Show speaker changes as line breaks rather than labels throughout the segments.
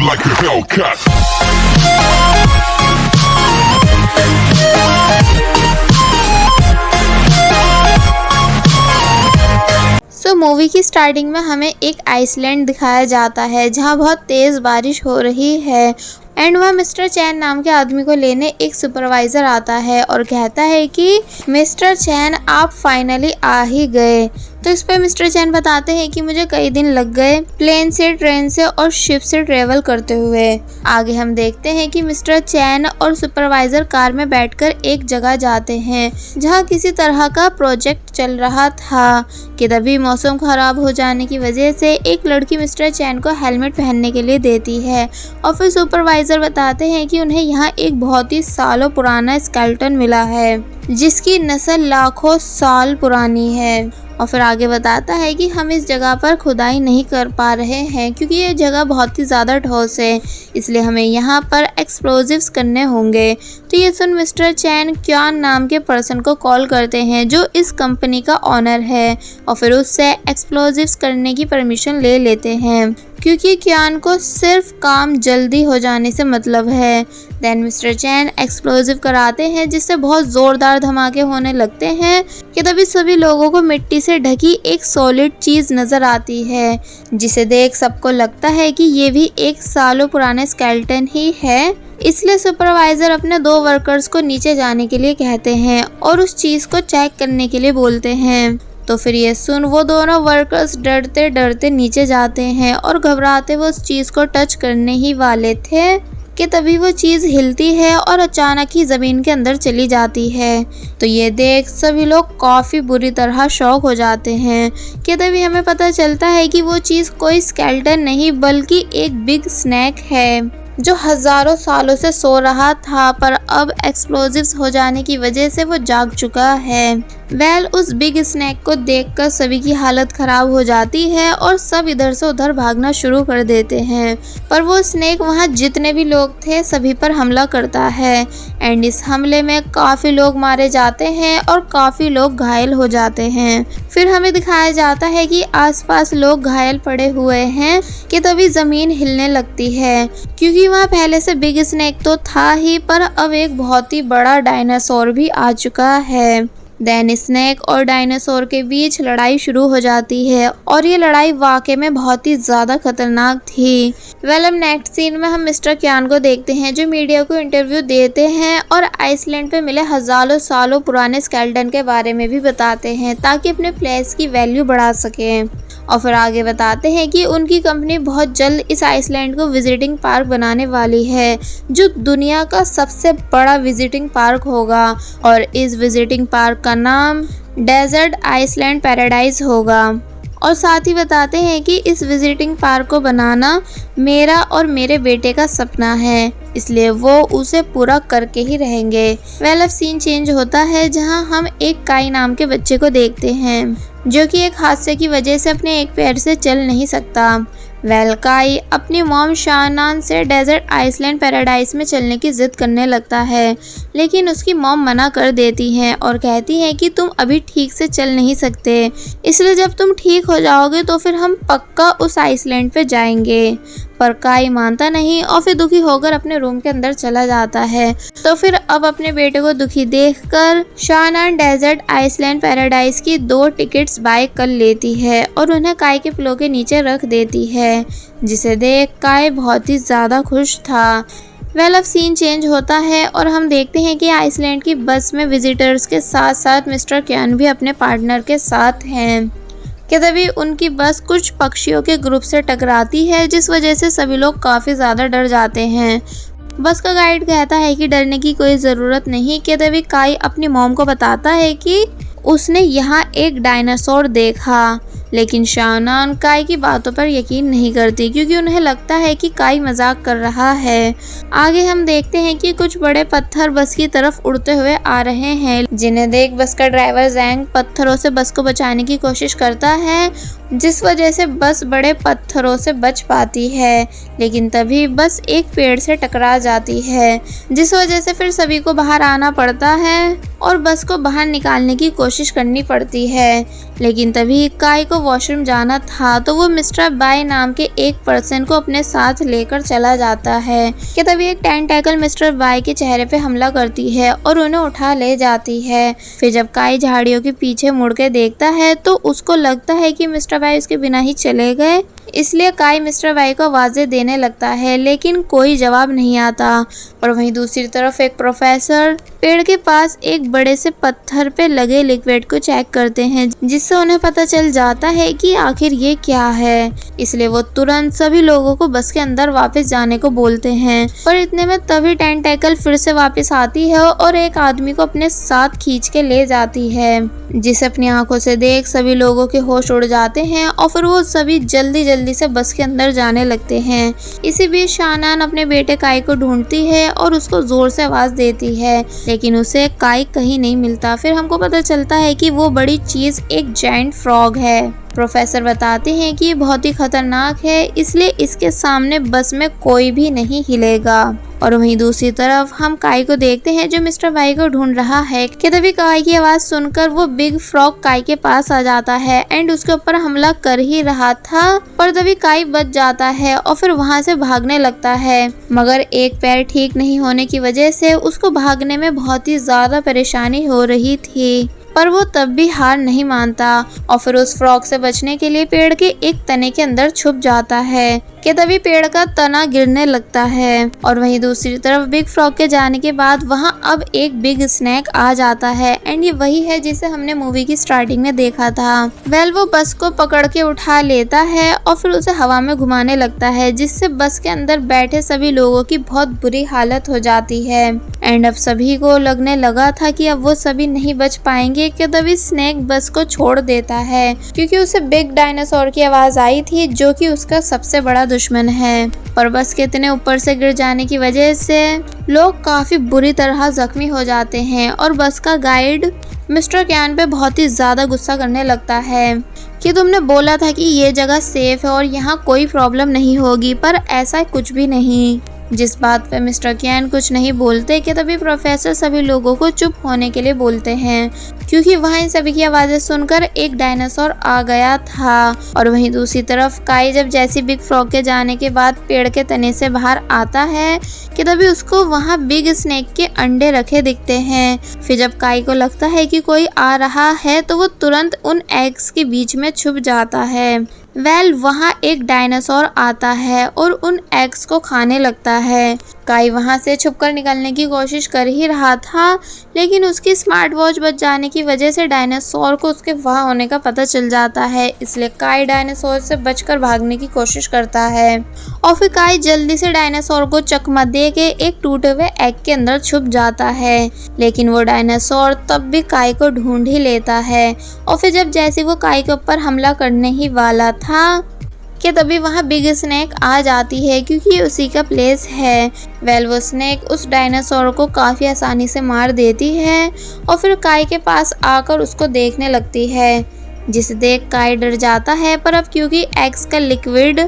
like a Hellcat.
Movie की starting में हमें एक आइसलैंड दिखाया जाता है जहां बहुत तेज़ बारिश हो रही है एंड वह मिस्टर चैन नाम के आदमी को लेने एक सुपरवाइज़र आता है और कहता है कि मिस्टर चैन आप फाइनली आ ही गए। तो इस पर मिस्टर चैन बताते हैं कि मुझे कई दिन लग गए प्लेन से, ट्रेन से और शिप से ट्रेवल करते हुए। आगे हम देखते हैं कि मिस्टर चैन और सुपरवाइज़र कार में बैठकर एक जगह जाते हैं जहां किसी तरह का प्रोजेक्ट चल रहा था कि तभी मौसम खराब हो जाने की वजह से एक लड़की मिस्टर चैन को हेलमेट पहनने के लिए देती है और फिर सुपरवाइज़र बताते हैं कि उन्हें यहाँ एक बहुत ही सालों पुराना स्केलेटन मिला है जिसकी नस्ल लाखों साल पुरानी है। और फिर आगे बताता है कि हम इस जगह पर खुदाई नहीं कर पा रहे हैं क्योंकि ये जगह बहुत ही ज़्यादा ठोस है, इसलिए हमें यहाँ पर एक्सप्लोजिव्स करने होंगे। तो ये सुन मिस्टर चैन क्यान नाम के पर्सन को कॉल करते हैं जो इस कंपनी का ऑनर है और फिर उससे एक्सप्लोजिव्स करने की परमिशन ले लेते हैं क्योंकि क्यान को सिर्फ काम जल्दी हो जाने से मतलब है। देन मिस्टर चैन एक्सप्लोजिव कराते हैं जिससे बहुत ज़ोरदार धमाके होने लगते हैं कि तभी सभी लोगों को मिट्टी से ढकी एक सॉलिड चीज़ नज़र आती है जिसे देख सबको लगता है कि ये भी एक सालों पुराने स्केलेटन ही है। इसलिए सुपरवाइज़र अपने 2 वर्कर्स को नीचे जाने के लिए कहते हैं और उस चीज़ को चेक करने के लिए बोलते हैं। तो फिर ये सुन वो दोनों वर्कर्स डरते डरते नीचे जाते हैं और घबराते वो उस चीज़ को टच करने ही वाले थे कि तभी वो चीज़ हिलती है और अचानक ही ज़मीन के अंदर चली जाती है। तो ये देख सभी लोग काफ़ी बुरी तरह शॉक हो जाते हैं कि तभी हमें पता चलता है कि वो चीज़ कोई स्केलेटन नहीं बल्कि एक बिग स्नैक है जो हज़ारों सालों से सो रहा था पर अब एक्सप्लोजिव्स हो जाने की वजह से वो जाग चुका है। उस बिग स्नैक को देखकर सभी की हालत ख़राब हो जाती है और सब इधर से उधर भागना शुरू कर देते हैं पर वो स्नैक वहाँ जितने भी लोग थे सभी पर हमला करता है एंड इस हमले में काफ़ी लोग मारे जाते हैं और काफ़ी लोग घायल हो जाते हैं। फिर हमें दिखाया जाता है कि आसपास लोग घायल पड़े हुए हैं कि तभी ज़मीन हिलने लगती है क्योंकि वहाँ पहले से बिग स्नैक तो था ही पर अब एक बहुत ही बड़ा डायनासोर भी आ चुका है। देन स्नैक और डायनासोर के बीच लड़ाई शुरू हो जाती है और ये लड़ाई वाकई में बहुत ही ज़्यादा खतरनाक थी। अब नेक्स्ट सीन में हम मिस्टर क्यान को देखते हैं जो मीडिया को इंटरव्यू देते हैं और आइसलैंड पे मिले हज़ारों सालों पुराने स्केलेटन के बारे में भी बताते हैं ताकि अपने प्लेस की वैल्यू बढ़ा सकें। और फिर आगे बताते हैं कि उनकी कंपनी बहुत जल्द इस आइसलैंड को विजिटिंग पार्क बनाने वाली है जो दुनिया का सबसे बड़ा विजिटिंग पार्क होगा और इस विजिटिंग पार्क का नाम डेजर्ट आइसलैंड पैराडाइज होगा। और साथ ही बताते हैं कि इस विजिटिंग पार्क को बनाना मेरा और मेरे बेटे का सपना है इसलिए वो उसे पूरा करके ही रहेंगे। अब सीन चेंज होता है जहां हम एक काई नाम के बच्चे को देखते हैं जो कि एक हादसे की वजह से अपने एक पैर से चल नहीं सकता। काई अपनी मॉम शानान से डेजर्ट आइसलैंड पैराडाइज में चलने की जिद करने लगता है लेकिन उसकी मॉम मना कर देती हैं और कहती हैं कि तुम अभी ठीक से चल नहीं सकते इसलिए जब तुम ठीक हो जाओगे तो फिर हम पक्का उस आइसलैंड पे जाएंगे। पर काई मानता नहीं और फिर दुखी होकर अपने रूम के अंदर चला जाता है। तो फिर अब अपने बेटे को दुखी देखकर शानान डेजर्ट आइसलैंड पैराडाइज की 2 टिकट्स बाय कर लेती है और उन्हें काई के पिलो के नीचे रख देती है जिसे देख काई बहुत ही ज़्यादा खुश था। अब सीन चेंज होता है और हम देखते हैं कि आइसलैंड की बस में विजिटर्स के साथ साथ मिस्टर क्यान भी अपने पार्टनर के साथ हैं कि तभी उनकी बस कुछ पक्षियों के ग्रुप से टकराती है जिस वजह से सभी लोग काफ़ी ज़्यादा डर जाते हैं। बस का गाइड कहता है कि डरने की कोई ज़रूरत नहीं कि तभी काई अपनी मॉम को बताता है कि उसने यहाँ एक डायनासोर देखा लेकिन शानान काई की बातों पर यकीन नहीं करती क्योंकि उन्हें लगता है कि काई मजाक कर रहा है। आगे हम देखते हैं कि कुछ बड़े पत्थर बस की तरफ उड़ते हुए आ रहे हैं जिन्हें देख बस का ड्राइवर जैंग पत्थरों से बस को बचाने की कोशिश करता है जिस वजह से बस बड़े पत्थरों से बच पाती है, लेकिन तभी बस एक पेड़ से टकरा जाती है, जिस वजह से फिर सभी को बाहर आना पड़ता है और बस को बाहर निकालने की कोशिश करनी पड़ती है। लेकिन तभी काई को वॉशरूम जाना था तो वो मिस्टर बाय नाम के एक पर्सन को अपने साथ लेकर चला जाता है कि तभी एक टेंटैकल मिस्टर बाय के चेहरे पे हमला करती है और उन्हें उठा ले जाती है। फिर जब काई झाड़ियों के पीछे मुड़ के देखता है तो उसको लगता है कि मिस्टर बाय उसके बिना ही चले गए, इसलिए काई मिस्टर बाय को आवाज़ें देने लगता है, लेकिन कोई जवाब नहीं आता। और वहीं दूसरी तरफ एक प्रोफेसर पेड़ के पास एक बड़े से पत्थर पे लगे लिक्विड को चेक करते हैं, जिससे उन्हें पता चल जाता है कि आखिर ये क्या है। इसलिए वो तुरंत सभी लोगों को बस के अंदर वापस जाने को बोलते हैं। पर इतने में तभी टेंटैकल फिर से वापस आती है और एक आदमी को अपने साथ खींच के ले जाती है, जिसे अपनी आंखों से देख सभी लोगों के होश उड़ जाते हैं और फिर वो सभी जल्दी से बस के अंदर जाने लगते हैं। इसी बीच शानान अपने बेटे काई को ढूंढती है और उसको जोर से आवाज देती है, लेकिन उसे काई कहीं नहीं मिलता। फिर हमको पता चलता है कि वो बड़ी चीज एक जायंट फ्रॉग है। प्रोफेसर बताते हैं कि ये बहुत ही खतरनाक है, इसलिए इसके सामने बस में कोई भी नहीं हिलेगा। और वहीं दूसरी तरफ हम काई को देखते हैं जो मिस्टर बाय को ढूंढ रहा है कि तभी काई की आवाज सुनकर वो बिग फ्रॉग काई के पास आ जाता है एंड उसके ऊपर हमला कर ही रहा था, पर तभी काई बच जाता है और फिर वहां से भागने लगता है। मगर एक पैर ठीक नहीं होने की वजह से उसको भागने में बहुत ही ज्यादा परेशानी हो रही थी, पर वो तब भी हार नहीं मानता और फिर उस फ्रॉग से बचने के लिए पेड़ के एक तने के अंदर छुप जाता है कि तभी पेड़ का तना गिरने लगता है। और वहीं दूसरी तरफ बिग फ्रॉग के जाने के बाद वहां अब एक बिग स्नैक आ जाता है एंड ये वही है जिसे हमने मूवी की स्टार्टिंग में देखा था। वो बस को पकड़ के उठा लेता है और फिर उसे हवा में घुमाने लगता है, जिससे बस के अंदर बैठे सभी लोगों की बहुत बुरी हालत हो जाती है। एंड अब सभी को लगने लगा था कि अब वो सभी नहीं बच पाएंगे कि तभी स्नैक बस को छोड़ देता है, क्योंकि उसे बिग डायनासोर की आवाज आई थी जो कि उसका सबसे बड़ा दुश्मन है। पर बस के इतने ऊपर से गिर जाने की वजह से लोग काफी बुरी तरह जख्मी हो जाते हैं और बस का गाइड मिस्टर कैन पे बहुत ही ज्यादा गुस्सा करने लगता है कि तुमने बोला था कि ये जगह सेफ है और यहाँ कोई प्रॉब्लम नहीं होगी, पर ऐसा कुछ भी नहीं। जिस बात पे मिस्टर कैन कुछ नहीं बोलते कि तभी प्रोफेसर सभी लोगों को चुप होने के लिए बोलते हैं, क्योंकि वहाँ इन सभी की आवाज़ें सुनकर एक डायनासोर आ गया था। और वहीं दूसरी तरफ काई जब जैसी बिग फ्रॉग के जाने के बाद पेड़ के तने से बाहर आता है कि तभी उसको वहाँ बिग स्नेक के अंडे रखे दिखते हैं। फिर जब काई को लगता है कि कोई आ रहा है तो वो तुरंत उन एग्स के बीच में छुप जाता है। वहाँ एक डायनासोर आता है और उन एग्स को खाने लगता है। काई वहाँ से छुपकर निकलने की कोशिश कर ही रहा था, लेकिन उसकी स्मार्ट वॉच बच जाने की वजह से डायनासोर को उसके वहाँ होने का पता चल जाता है। इसलिए काई डायनासोर से बचकर भागने की कोशिश करता है और फिर काई जल्दी से डायनासोर को चकमा दे के एक टूटे हुए एग के अंदर छुप जाता है, लेकिन वो डायनासोर तब भी काई को ढूंढ ही लेता है। और फिर जब जैसे वो काई के ऊपर हमला करने ही वाला था कि तभी वहाँ बिग स्नेक आ जाती है, क्योंकि उसी का प्लेस है। वो स्नेक उस डायनासोर को काफ़ी आसानी से मार देती है और फिर काई के पास आकर उसको देखने लगती है, जिसे देख काई डर जाता है। पर अब क्योंकि एग्स का लिक्विड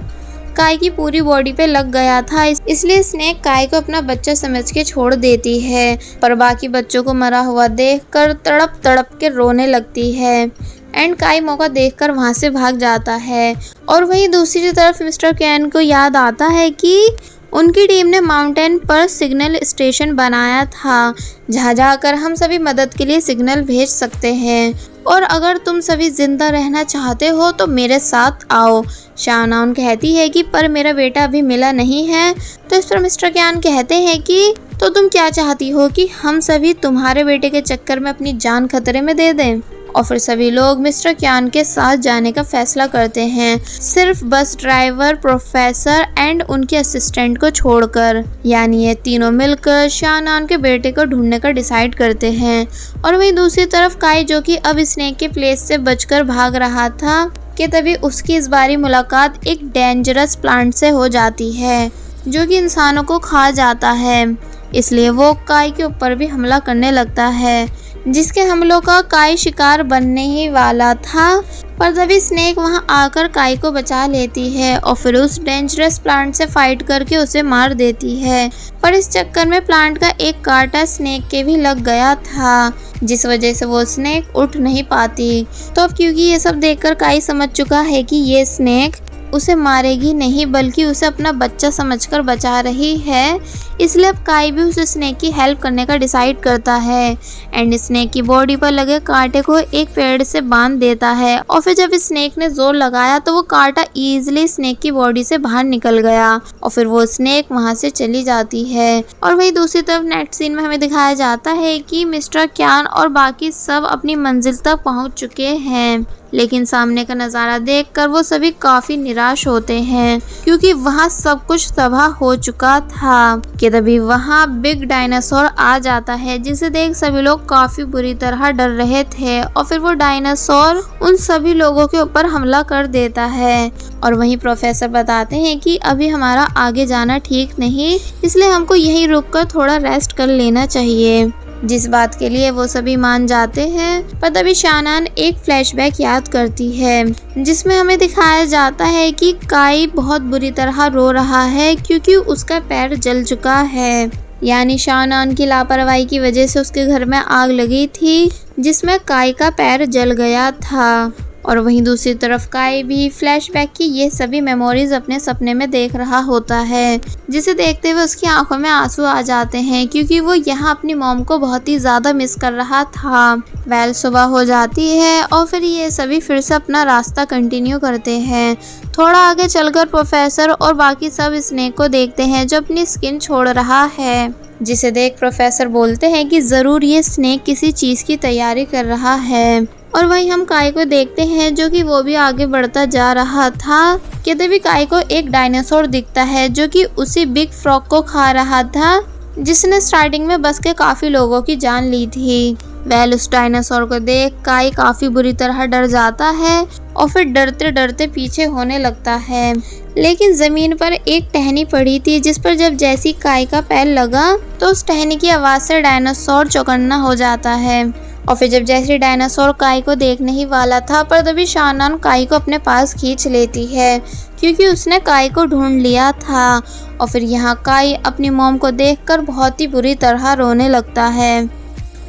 काई की पूरी बॉडी पे लग गया था, इसलिए स्नेक काई को अपना बच्चा समझ के छोड़ देती है। पर बाकी बच्चों को मरा हुआ देखकर तड़प तड़प के रोने लगती है एंड काई मौका देखकर वहां से भाग जाता है। और वहीं दूसरी तरफ मिस्टर कैन को याद आता है कि उनकी टीम ने माउंटेन पर सिग्नल स्टेशन बनाया था, जहाँ जाकर हम सभी मदद के लिए सिग्नल भेज सकते हैं। और अगर तुम सभी जिंदा रहना चाहते हो तो मेरे साथ आओ। शानान कहती है कि पर मेरा बेटा अभी मिला नहीं है। तो इस पर मिस्टर कैन कहते हैं कि तो तुम क्या चाहती हो कि हम सभी तुम्हारे बेटे के चक्कर में अपनी जान खतरे में दे दें। और फिर सभी लोग मिस्टर कैन के साथ जाने का फैसला करते हैं, सिर्फ बस ड्राइवर, प्रोफेसर एंड उनके असिस्टेंट को छोड़कर। यानी ये तीनों मिलकर शानान के बेटे को ढूंढने का डिसाइड करते हैं। और वहीं दूसरी तरफ काई, जो कि अब स्नेक के प्लेस से बचकर भाग रहा था, कि तभी उसकी इस बारी मुलाकात एक डेंजरस प्लांट से हो जाती है जो कि इंसानों को खा जाता है। इसलिए वो काई के ऊपर भी हमला करने लगता है, जिसके हमलों का काई शिकार बनने ही वाला था। पर तभी स्नेक वहां आकर काई को बचा लेती है और फिर उस डेंजरस प्लांट से फाइट करके उसे मार देती है। पर इस चक्कर में प्लांट का एक कांटा स्नेक के भी लग गया था, जिस वजह से वो स्नेक उठ नहीं पाती। तो अब क्योंकि ये सब देखकर काई समझ चुका है कि ये स्नेक उसे मारेगी नहीं बल्कि उसे अपना बच्चा समझकर बचा रही है, इसलिए अब काई भी उस स्नेक की हेल्प करने का डिसाइड करता है एंड स्नेक की बॉडी पर लगे कांटे को एक पेड़ से बांध देता है। और फिर जब स्नेक ने जोर लगाया तो वो कांटा इजीली स्नेक की बॉडी से बाहर निकल गया और फिर वो स्नेक वहां से चली जाती है। और वही दूसरी तरफ नेक्स्ट सीन में हमें दिखाया जाता है कि मिस्टर क्यान और बाकी सब अपनी मंजिल तक पहुंच चुके हैं, लेकिन सामने का नज़ारा देखकर वो सभी काफी निराश होते हैं क्योंकि वहाँ सब कुछ तबाह हो चुका था। कि तभी वहाँ बिग डायनासोर आ जाता है, जिसे देख सभी लोग काफी बुरी तरह डर रहे थे और फिर वो डायनासोर उन सभी लोगों के ऊपर हमला कर देता है। और वहीं प्रोफेसर बताते हैं कि अभी हमारा आगे जाना ठीक नहीं, इसलिए हमको यहीं रुककर थोड़ा रेस्ट कर लेना चाहिए, जिस बात के लिए वो सभी मान जाते हैं। पर तभी शानान एक फ्लैशबैक याद करती है जिसमें हमें दिखाया जाता है कि काई बहुत बुरी तरह रो रहा है क्योंकि उसका पैर जल चुका है, यानी शानान की लापरवाही की वजह से उसके घर में आग लगी थी जिसमें काई का पैर जल गया था। और वहीं दूसरी तरफ काई भी फ्लैशबैक की ये सभी मेमोरीज अपने सपने में देख रहा होता है, जिसे देखते हुए उसकी आंखों में आंसू आ जाते हैं क्योंकि वो यहाँ अपनी मॉम को बहुत ही ज़्यादा मिस कर रहा था। सुबह हो जाती है और फिर ये सभी फिर से अपना रास्ता कंटिन्यू करते हैं। थोड़ा आगे चलकर प्रोफेसर और बाकी सब स्नेक को देखते हैं जो अपनी स्किन छोड़ रहा है, जिसे देख प्रोफेसर बोलते हैं कि ज़रूर ये स्नेक किसी चीज़ की तैयारी कर रहा है। और वहीं हम काई को देखते हैं जो कि वो भी आगे बढ़ता जा रहा था कि तभी काई को एक डायनासोर दिखता है जो कि उसी बिग फ्रॉग को खा रहा था जिसने स्टार्टिंग में बस के काफ़ी लोगों की जान ली थी। उस डायनासोर को देख काई काफ़ी बुरी तरह डर जाता है और फिर डरते डरते पीछे होने लगता है, लेकिन ज़मीन पर एक टहनी पड़ी थी जिस पर जब जैसी काई का पैर लगा तो उस टहनी की आवाज़ से डायनासोर चौकन्ना हो जाता है। और फिर जब जैसे डायनासोर काई को देखने ही वाला था पर तभी शानान काई को अपने पास खींच लेती है क्योंकि उसने काई को ढूंढ लिया था। और फिर यहाँ काई अपनी मॉम को देखकर बहुत ही बुरी तरह रोने लगता है।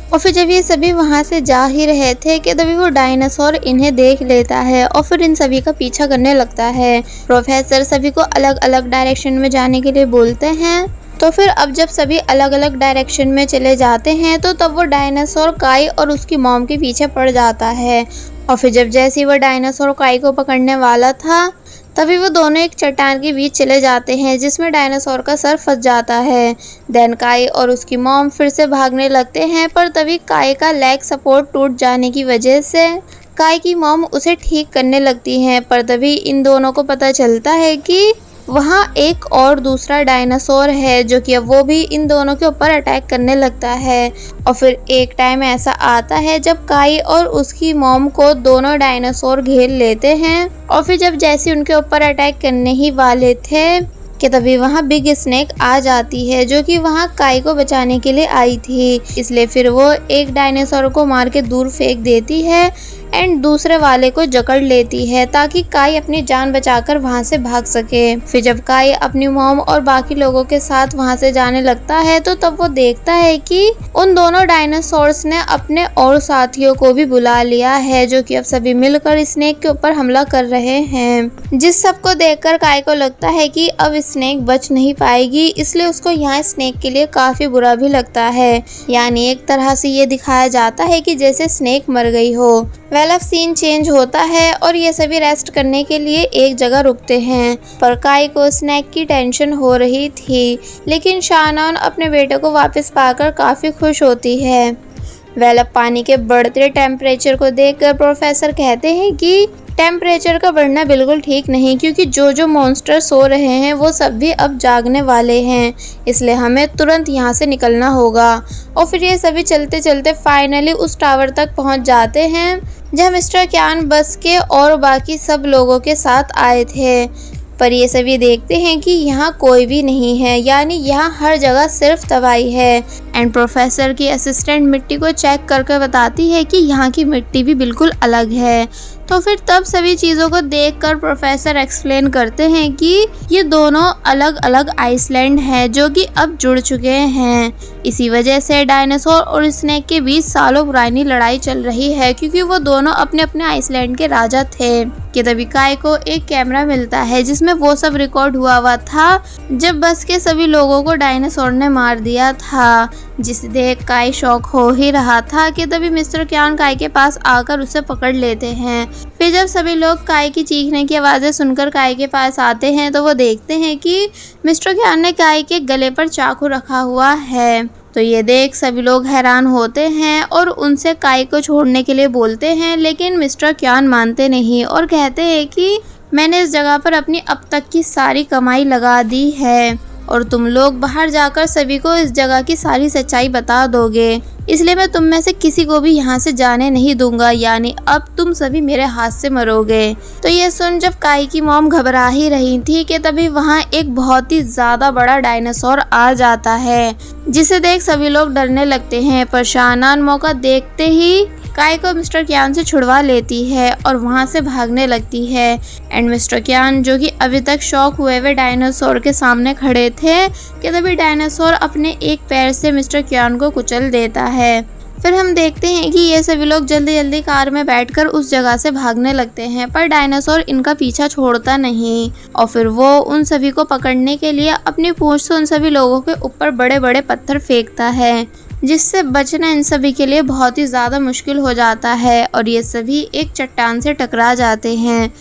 और फिर जब ये सभी वहाँ से जा ही रहे थे कि तभी वो डायनासोर इन्हें देख लेता है और फिर इन सभी का पीछा करने लगता है। प्रोफेसर सभी को अलग अलग डायरेक्शन में जाने के लिए बोलते हैं। तो फिर अब जब सभी अलग अलग डायरेक्शन में चले जाते हैं तो तब वो डायनासोर काई और उसकी मॉम के पीछे पड़ जाता है। और फिर जब जैसे ही वो डायनासोर काई को पकड़ने वाला था तभी वो दोनों एक चट्टान के बीच चले जाते हैं जिसमें डायनासोर का सर फंस जाता है। देन काई और उसकी मॉम फिर से भागने लगते हैं पर तभी काई का लेग सपोर्ट टूट जाने की वजह से काई की मॉम उसे ठीक करने लगती हैं। पर तभी इन दोनों को पता चलता है कि वहाँ एक और दूसरा डायनासोर है जो कि अब वो भी इन दोनों के ऊपर अटैक करने लगता है। और फिर एक टाइम ऐसा आता है जब काई और उसकी मॉम को दोनों डायनासोर घेर लेते हैं और फिर जब जैसे उनके ऊपर अटैक करने ही वाले थे कि तभी वहाँ बिग स्नेक आ जाती है जो कि वहाँ काई को बचाने के लिए आई थी, इसलिए फिर वो एक डायनासोर को मार के दूर फेंक देती है एंड दूसरे वाले को जकड़ लेती है ताकि काई अपनी जान बचाकर वहाँ से भाग सके। फिर जब काई अपनी मॉम और बाकी लोगों के साथ वहाँ से जाने लगता है तो तब वो देखता है कि उन दोनों डायनासोर्स ने अपने और साथियों को भी बुला लिया है जो कि अब सभी मिलकर स्नेक के ऊपर हमला कर रहे हैं, जिस सबको देखकर काई को लगता है कि अब स्नेक बच नहीं पाएगी, इसलिए उसको यहाँ स्नेक के लिए काफी बुरा भी लगता है। यानी एक तरह से ये दिखाया जाता है कि जैसे स्नेक मर गई हो। अब सीन चेंज होता है और ये सभी रेस्ट करने के लिए एक जगह रुकते हैं। पर काई को स्नेक की टेंशन हो रही थी, लेकिन शानान अपने बेटे को वापस पाकर काफी खुश होती है। अब पानी के बढ़ते टेम्परेचर को देखकर प्रोफेसर कहते हैं कि टेम्परेचर का बढ़ना बिल्कुल ठीक नहीं, क्योंकि जो जो मॉन्स्टर सो रहे हैं वो सब भी अब जागने वाले हैं, इसलिए हमें तुरंत यहाँ से निकलना होगा। और फिर ये सभी चलते चलते फाइनली उस टावर तक पहुँच जाते हैं जहाँ मिस्टर क्यान बस के और बाकी सब लोगों के साथ आए थे। पर ये सभी देखते हैं कि यहाँ कोई भी नहीं है, यानी यहाँ हर जगह सिर्फ तबाही है। एंड प्रोफेसर की असिस्टेंट मिट्टी को चेक करके बताती है कि यहाँ की मिट्टी भी बिल्कुल अलग है। तो फिर तब सभी चीज़ों को देखकर प्रोफेसर एक्सप्लेन करते हैं कि ये दोनों अलग अलग आइसलैंड हैं जो कि अब जुड़ चुके हैं। इसी वजह से डायनासोर और स्नेक के बीच सालों पुरानी लड़ाई चल रही है, क्योंकि वो दोनों अपने अपने आइसलैंड के राजा थे। कि तभी काय को एक कैमरा मिलता है जिसमें वो सब रिकॉर्ड हुआ था जब बस के सभी लोगों को डायनासोर ने मार दिया था, जिसे देख काय शॉक हो ही रहा था। कि तभी मिस्टर क्यान काय के पास आकर उसे पकड़ लेते हैं। फिर जब सभी लोग काय की चीखने की आवाज़ें सुनकर काय के पास आते हैं तो वो देखते हैं कि मिस्टर क्यान ने काय के गले पर चाकू रखा हुआ है। तो ये देख सभी लोग हैरान होते हैं और उनसे काय को छोड़ने के लिए बोलते हैं, लेकिन मिस्टर क्यान मानते नहीं और कहते हैं कि मैंने इस जगह पर अपनी अब तक की सारी कमाई लगा दी है और तुम लोग बाहर जाकर सभी को इस जगह की सारी सच्चाई बता दोगे, इसलिए मैं तुम में से किसी को भी यहाँ से जाने नहीं दूंगा, यानी अब तुम सभी मेरे हाथ से मरोगे। तो ये सुन जब काय की मॉम घबरा ही रही थी कि तभी वहाँ एक बहुत ही ज़्यादा बड़ा डायनासोर आ जाता है, जिसे देख सभी लोग डरने लगते हैं। पर शानान मौका देखते ही काय को मिस्टर क्यान से छुड़वा लेती है और वहाँ से भागने लगती है। एंड मिस्टर क्यान जो कि अभी तक शॉक हुए हुए डायनासोर के सामने खड़े थे कि तभी डायनासोर अपने एक पैर से मिस्टर क्यान को कुचल देता है। फिर हम देखते हैं कि ये सभी लोग जल्दी जल्दी कार में बैठकर उस जगह से भागने लगते हैं, पर डायनासोर इनका पीछा छोड़ता नहीं और फिर वो उन सभी को पकड़ने के लिए अपनी पूंछ से उन सभी लोगों के ऊपर बड़े बड़े पत्थर फेंकता है, जिससे बचना इन सभी के लिए बहुत ही ज़्यादा मुश्किल हो जाता है और ये सभी एक चट्टान से टकरा जाते हैं,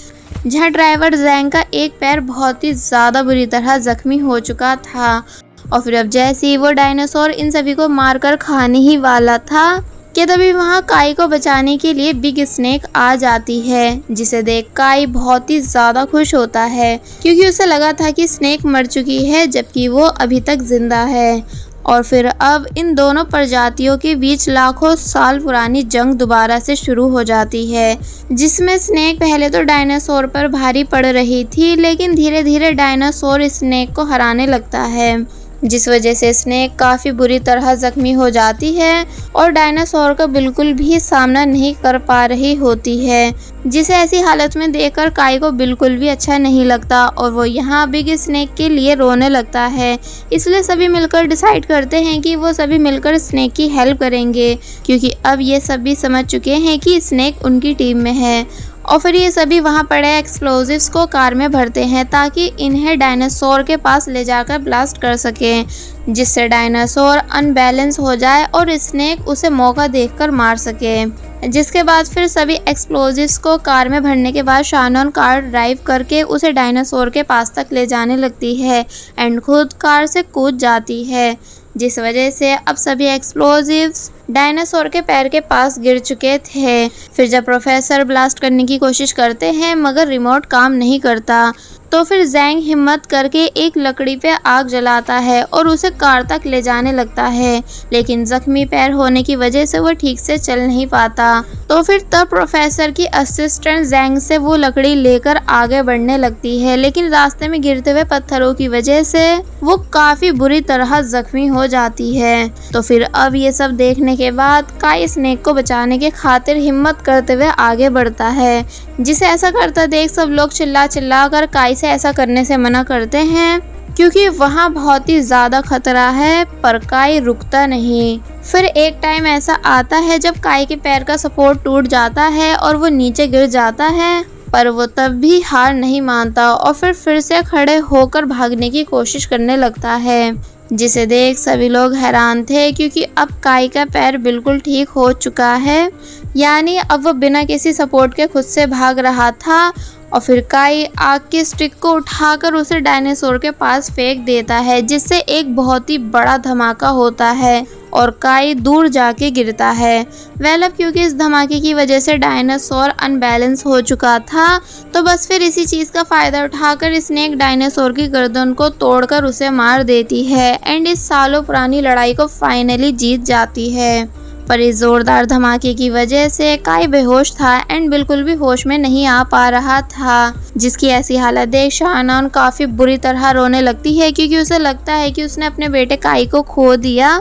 जहाँ ड्राइवर जैंग का एक पैर बहुत ही ज़्यादा बुरी तरह जख्मी हो चुका था। और फिर अब जैसे ही वो डायनासोर इन सभी को मारकर खाने ही वाला था कि तभी वहाँ काय को बचाने के लिए बिग स्नेक आ जाती है, जिसे देख काय बहुत ही ज़्यादा खुश होता है, क्योंकि उसे लगा था कि स्नेक मर चुकी है जबकि वो अभी तक जिंदा है। और फिर अब इन दोनों प्रजातियों के बीच लाखों साल पुरानी जंग दोबारा से शुरू हो जाती है, जिसमें स्नेक पहले तो डायनासोर पर भारी पड़ रही थी, लेकिन धीरे धीरे डायनासोर स्नेक को हराने लगता है, जिस वजह से स्नेक काफ़ी बुरी तरह जख्मी हो जाती है और डायनासोर का बिल्कुल भी सामना नहीं कर पा रही होती है, जिसे ऐसी हालत में देखकर काय को बिल्कुल भी अच्छा नहीं लगता और वो यहाँ बिग स्नेक के लिए रोने लगता है। इसलिए सभी मिलकर डिसाइड करते हैं कि वो सभी मिलकर स्नेक की हेल्प करेंगे, क्योंकि अब ये सभी समझ चुके हैं कि स्नेक उनकी टीम में है। और फिर ये सभी वहाँ पड़े एक्सप्लोजिव्स को कार में भरते हैं ताकि इन्हें डायनासोर के पास ले जाकर ब्लास्ट कर सकें, जिससे डायनासोर अनबैलेंस हो जाए और स्नेक उसे मौका देखकर मार सके। जिसके बाद फिर सभी एक्सप्लोजिव्स को कार में भरने के बाद शानोन कार ड्राइव करके उसे डायनासोर के पास तक ले जाने लगती है एंड खुद कार से कूद जाती है, जिस वजह से अब सभी एक्सप्लोजिव्स डायनासोर के पैर के पास गिर चुके थे। फिर जब प्रोफेसर ब्लास्ट करने की कोशिश करते हैं मगर रिमोट काम नहीं करता, तो फिर जैंग हिम्मत करके एक लकड़ी पे आग जलाता है और उसे कार तक ले जाने लगता है, लेकिन जख्मी पैर होने की वजह से वो ठीक से चल नहीं पाता। तो फिर तब प्रोफेसर की असिस्टेंट जैंग से वो लकड़ी लेकर आगे बढ़ने लगती है, लेकिन रास्ते में गिरते हुए पत्थरों की वजह से वो काफ़ी बुरी तरह जख्मी हो जाती है। तो फिर अब ये सब देखने के बाद काय स्नेक को बचाने के खातिर हिम्मत करते हुए आगे बढ़ता है, जिसे ऐसा करता देख सब लोग चिल्ला चिल्ला कर काय से ऐसा करने से मना करते हैं, क्योंकि वहाँ बहुत ही ज़्यादा खतरा है। पर काय रुकता नहीं। फिर एक टाइम ऐसा आता है जब काय के पैर का सपोर्ट टूट जाता है और वो नीचे गिर जाता है, पर वो तब भी हार नहीं मानता और फिर से खड़े होकर भागने की कोशिश करने लगता है, जिसे देख सभी लोग हैरान थे, क्योंकि अब काय का पैर बिल्कुल ठीक हो चुका है, यानी अब वो बिना किसी सपोर्ट के खुद से भाग रहा था। और फिर काय आग की स्टिक को उठाकर उसे डायनासोर के पास फेंक देता है, जिससे एक बहुत ही बड़ा धमाका होता है और काय दूर जाके गिरता है। अब क्योंकि इस धमाके की वजह से डायनासोर अनबैलेंस हो चुका था, तो बस फिर इसी चीज़ का फ़ायदा उठाकर स्नेक डायनासोर की गर्दन को तोड़कर उसे मार देती है एंड इस सालों पुरानी लड़ाई को फाइनली जीत जाती है। पर इस जोरदार धमाके की वजह से काई बेहोश था एंड बिल्कुल भी होश में नहीं आ पा रहा था, जिसकी ऐसी हालत देख शानन काफी बुरी तरह रोने लगती है क्योंकि उसे लगता है कि उसने अपने बेटे काई को खो दिया।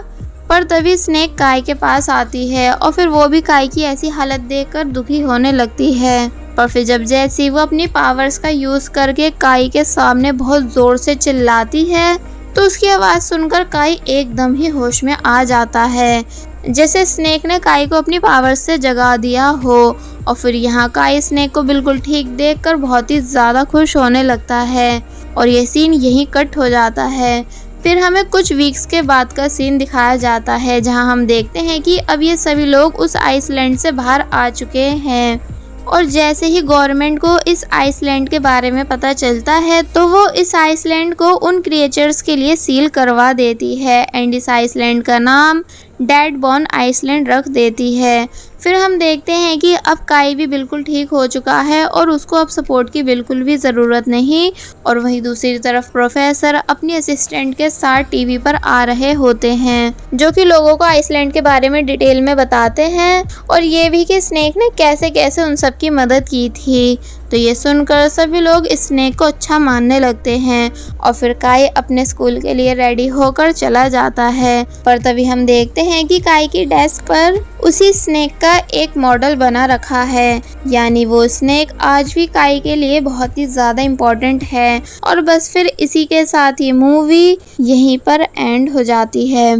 पर तभी स्नेक काई के पास आती है और फिर वो भी काई की ऐसी हालत देखकर दुखी होने लगती है। पर फिर जब जैसी वो अपनी पावर्स का यूज करके काई के सामने बहुत जोर से चिल्लाती है तो उसकी आवाज सुनकर काई एकदम ही होश में आ जाता है, जैसे स्नेक ने काई को अपनी पावर्स से जगा दिया हो। और फिर यहाँ काई स्नेक को बिल्कुल ठीक देखकर बहुत ही ज़्यादा खुश होने लगता है और ये सीन यहीं कट हो जाता है। फिर हमें कुछ वीक्स के बाद का सीन दिखाया जाता है जहाँ हम देखते हैं कि अब ये सभी लोग उस आइसलैंड से बाहर आ चुके हैं और जैसे ही गवर्नमेंट को इस आइसलैंड के बारे में पता चलता है तो वो इस आइसलैंड को उन क्रिएचर्स के लिए सील करवा देती है एंड इस आइसलैंड का नाम डेड बॉर्न आइसलैंड रख देती है। फिर हम देखते हैं कि अब काई भी बिल्कुल ठीक हो चुका है और उसको अब सपोर्ट की बिल्कुल भी ज़रूरत नहीं। और वहीं दूसरी तरफ प्रोफेसर अपनी असिस्टेंट के साथ टीवी पर आ रहे होते हैं जो कि लोगों को आइसलैंड के बारे में डिटेल में बताते हैं और ये भी कि स्नेक ने कैसे कैसे उन सब की मदद की थी। तो ये सुनकर सभी लोग स्नेक को अच्छा मानने लगते हैं और फिर काई अपने स्कूल के लिए रेडी होकर चला जाता है। पर तभी हम देखते हैं कि काई की डेस्क पर उसी स्नेक का एक मॉडल बना रखा है, यानी वो स्नेक आज भी काई के लिए बहुत ही ज़्यादा इम्पोर्टेंट है। और बस फिर इसी के साथ ये मूवी यहीं पर एंड हो जाती है।